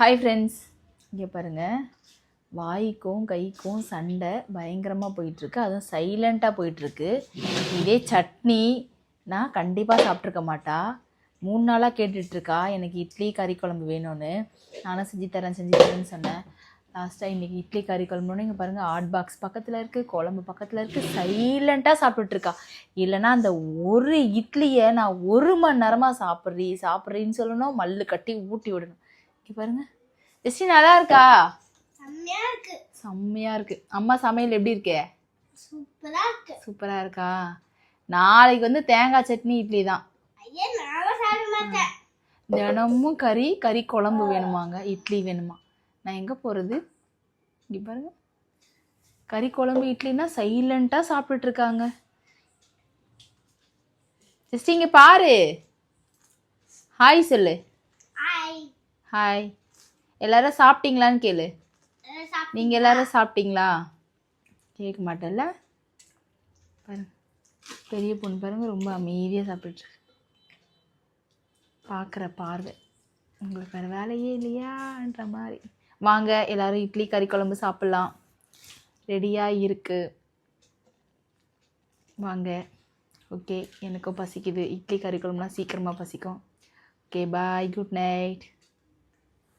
Hi friends, இங்கே பாருங்கள், வாய்க்கும் கைக்கும் சண்டை பயங்கரமாக போயிட்டுருக்கு. அதுவும் சைலண்ட்டாக போயிட்டுருக்கு. இதே சட்னி நான் கண்டிப்பாக சாப்பிட்ருக்க மாட்டா. 3 நாளாக கேட்டுட்ருக்கா எனக்கு இட்லி கறி குழம்பு வேணும்னு. நானும் செஞ்சு தரேன்னு சொன்னேன். லாஸ்ட்டாக இன்றைக்கி இட்லி கறி குழம்புன்னு இங்கே பாருங்கள், ஹாட் பாக்ஸ் பக்கத்தில் இருக்குது, குழம்பு பக்கத்தில் இருக்குது, சைலண்ட்டாக சாப்பிட்டுட்ருக்கா. இல்லைனா அந்த ஒரு இட்லியை நான் 1 மணி நேரமாக சாப்பிட்றேன்னு சொல்லணும், மல்லு கட்டி ஊட்டி விடணும். இங்கே பாருங்க, ஜெஸ்டி நல்லா இருக்கா? செம்மையா இருக்கு. அம்மா சமையல் எப்படி இருக்கே? சூப்பரா இருக்கா? நாளைக்கு வந்து தேங்காய் சட்னி இட்லி தான். தினமும் கறி குழம்பு வேணுமாங்க, இட்லி வேணுமா? நான் எங்க போறது? இங்க பாருங்க, கறி குழம்பு இட்லின்னா சைலண்டா சாப்பிட்டுட்டு இருக்காங்க. ஜெஸ்டி இங்க பாரு, ஹாய் சொல்லு. ஹாய். எல்லாரும் சாப்பிட்டீங்களான்னு கேளு. நீங்கள் எல்லாரும் சாப்பிட்டீங்களா? கேட்க மாட்டேல்ல. பாருங்க, பெரிய பொண்ணு பாருங்க, ரொம்ப அமைதியாக சாப்பிட்டுருக்கு. பார்க்குற பார்வை உங்களுக்கு வேறு வேலையே இல்லையான்ற மாதிரி. வாங்க எல்லாரும் இட்லி கறி குழம்பு சாப்பிட்லாம், ரெடியாக இருக்குது. வாங்க. ஓகே, எனக்கும் பசிக்குது. இட்லி கறி குழம்புலாம் சீக்கிரமாக பசிக்கும். ஓகே, பாய், குட் நைட்.